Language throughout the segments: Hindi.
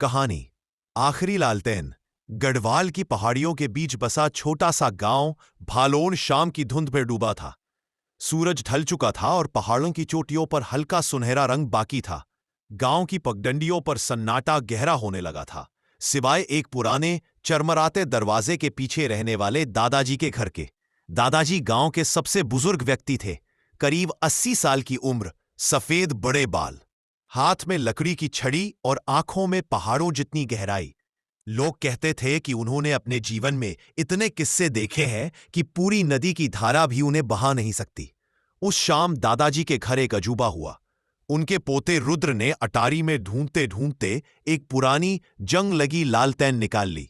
कहानी आखिरी लालटेन। गढ़वाल की पहाड़ियों के बीच बसा छोटा सा गांव भालोन शाम की धुंध में डूबा था। सूरज ढल चुका था और पहाड़ों की चोटियों पर हल्का सुनहरा रंग बाकी था। गांव की पगडंडियों पर सन्नाटा गहरा होने लगा था, सिवाय एक पुराने चरमराते दरवाजे के पीछे रहने वाले दादाजी के घर के। दादाजी गांव के सबसे बुजुर्ग व्यक्ति थे, करीब 80 साल की उम्र, सफेद बड़े बाल, हाथ में लकड़ी की छड़ी और आंखों में पहाड़ों जितनी गहराई। लोग कहते थे कि उन्होंने अपने जीवन में इतने किस्से देखे हैं कि पूरी नदी की धारा भी उन्हें बहा नहीं सकती। उस शाम दादाजी के घर एक अजूबा हुआ। उनके पोते रुद्र ने अटारी में ढूंढते ढूंढते एक पुरानी जंग लगी लालटेन निकाल ली।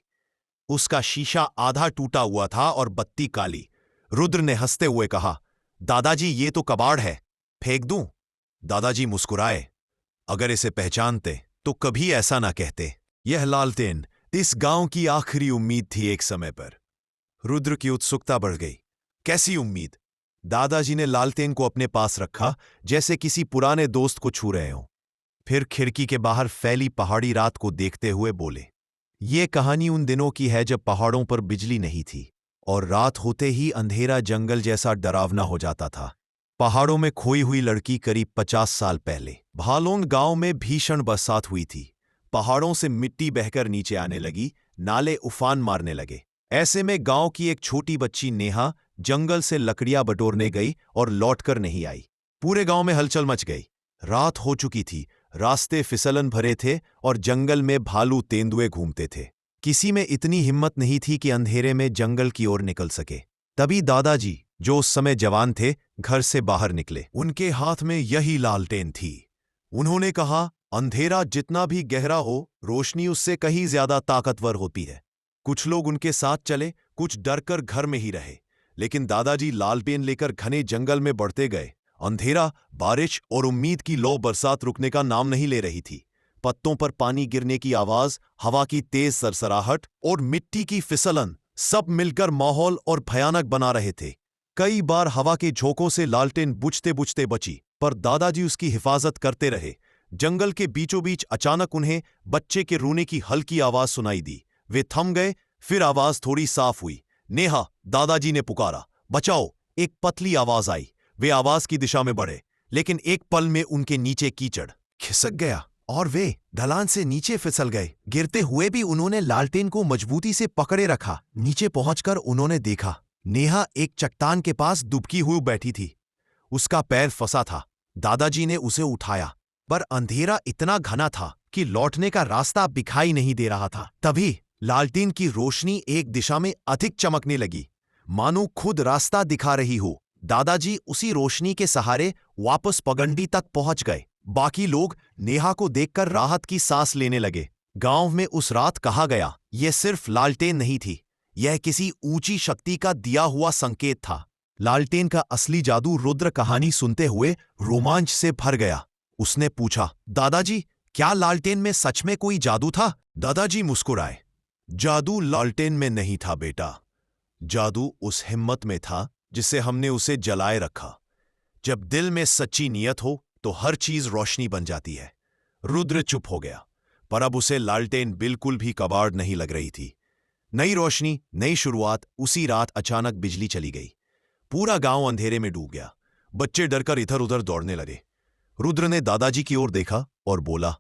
उसका शीशा आधा टूटा हुआ था और बत्ती काली। रुद्र ने हंसते हुए कहा, दादाजी ये तो कबाड़ है, फेंक दूं? दादाजी मुस्कुराए। अगर इसे पहचानते तो कभी ऐसा ना कहते। यह लालटेन इस गांव की आखिरी उम्मीद थी एक समय पर। रुद्र की उत्सुकता बढ़ गई। कैसी उम्मीद? दादाजी ने लालटेन को अपने पास रखा, जैसे किसी पुराने दोस्त को छू रहे हों। फिर खिड़की के बाहर फैली पहाड़ी रात को देखते हुए बोले, ये कहानी उन दिनों की है जब पहाड़ों पर बिजली नहीं थी और रात होते ही अंधेरा जंगल जैसा डरावना हो जाता था। पहाड़ों में खोई हुई लड़की करीब 50 साल पहले भालोन गांव में भीषण बरसात हुई थी। पहाड़ों से मिट्टी बहकर नीचे आने लगी, नाले उफान मारने लगे। ऐसे में गांव की एक छोटी बच्ची नेहा जंगल से लकड़ियां बटोरने गई और लौटकर नहीं आई। पूरे गांव में हलचल मच गई। रात हो चुकी थी, रास्ते फिसलन भरे थे और जंगल में भालू तेंदुए घूमते थे। किसी में इतनी हिम्मत नहीं थी कि अंधेरे में जंगल की ओर निकल सके। तभी दादाजी, जो उस समय जवान थे, घर से बाहर निकले। उनके हाथ में यही लालटेन थी। उन्होंने कहा, अंधेरा जितना भी गहरा हो, रोशनी उससे कहीं ज्यादा ताकतवर होती है। कुछ लोग उनके साथ चले, कुछ डरकर घर में ही रहे, लेकिन दादाजी लालटेन लेकर घने जंगल में बढ़ते गए। अंधेरा, बारिश और उम्मीद की लो बरसात रुकने का नाम नहीं ले रही थी। पत्तों पर पानी गिरने की आवाज, हवा की तेज सरसराहट और मिट्टी की फिसलन सब मिलकर माहौल और भयानक बना रहे थे। कई बार हवा के झोंकों से लालटेन बुझते बुझते बची, पर दादाजी उसकी हिफाजत करते रहे। जंगल के बीचों बीच अचानक उन्हें बच्चे के रोने की हल्की आवाज सुनाई दी। वे थम गए, फिर आवाज थोड़ी साफ हुई। नेहा, दादाजी ने पुकारा, बचाओ। एक पतली आवाज आई। वे आवाज की दिशा में बढ़े, लेकिन एक पल में उनके नीचे कीचड़ खिसक गया और वे ढलान से नीचे फिसल गए। गिरते हुए भी उन्होंने लालटेन को मजबूती से पकड़े रखा। नीचे पहुंचकर उन्होंने देखा, नेहा एक चट्टान के पास दुबकी हुई बैठी थी। उसका पैर फंसा था। दादाजी ने उसे उठाया, पर अंधेरा इतना घना था कि लौटने का रास्ता दिखाई नहीं दे रहा था। तभी लालटेन की रोशनी एक दिशा में अधिक चमकने लगी, मानो खुद रास्ता दिखा रही हो। दादाजी उसी रोशनी के सहारे वापस पगडंडी तक पहुंच गए। बाकी लोग नेहा को देखकर राहत की सांस लेने लगे। गांव में उस रात कहा गया, यह सिर्फ लालटेन नहीं थी, यह किसी ऊंची शक्ति का दिया हुआ संकेत था। लालटेन का असली जादू रुद्र कहानी सुनते हुए रोमांच से भर गया। उसने पूछा, दादाजी, क्या लालटेन में सच में कोई जादू था? दादाजी मुस्कुराए, जादू लालटेन में नहीं था बेटा, जादू उस हिम्मत में था जिसे हमने उसे जलाए रखा। जब दिल में सच्ची नियत हो तो हर चीज रोशनी बन जाती है। रुद्र चुप हो गया, पर अब उसे लालटेन बिल्कुल भी कबाड़ नहीं लग रही थी। नई रोशनी, नई शुरुआत। उसी रात अचानक बिजली चली गई। पूरा गांव अंधेरे में डूब गया। बच्चे डरकर इधर उधर दौड़ने लगे। रुद्र ने दादाजी की ओर देखा और बोला,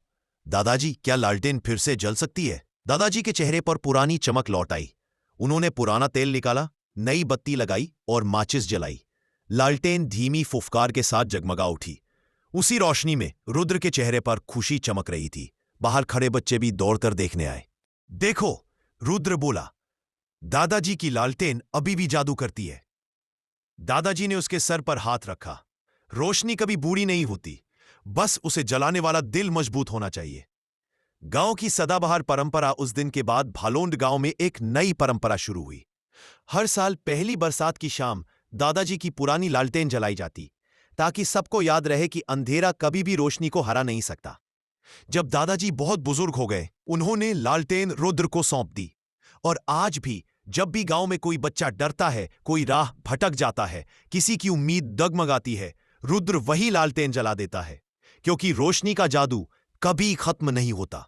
दादाजी, क्या लालटेन फिर से जल सकती है? दादाजी के चेहरे पर पुरानी चमक लौट आई। उन्होंने पुराना तेल निकाला, नई बत्ती लगाई और माचिस जलाई। लालटेन धीमी फुफकार के साथ जगमगा उठी। उसी रोशनी में रुद्र के चेहरे पर खुशी चमक रही थी। बाहर खड़े बच्चे भी दौड़कर देखने आए। देखो, रुद्र बोला, दादाजी की लालटेन अभी भी जादू करती है। दादाजी ने उसके सर पर हाथ रखा। रोशनी कभी बूढ़ी नहीं होती, बस उसे जलाने वाला दिल मजबूत होना चाहिए। गांव की सदाबहार परंपरा। उस दिन के बाद भालोंड गांव में एक नई परंपरा शुरू हुई। हर साल पहली बरसात की शाम दादाजी की पुरानी लालटेन जलाई जाती, ताकि सबको याद रहे कि अंधेरा कभी भी रोशनी को हरा नहीं सकता। जब दादाजी बहुत बुजुर्ग हो गए, उन्होंने लालटेन रुद्र को सौंप दी। और आज भी जब भी गांव में कोई बच्चा डरता है, कोई राह भटक जाता है, किसी की उम्मीद डगमगाती है, रुद्र वही लालटेन जला देता है, क्योंकि रोशनी का जादू कभी खत्म नहीं होता।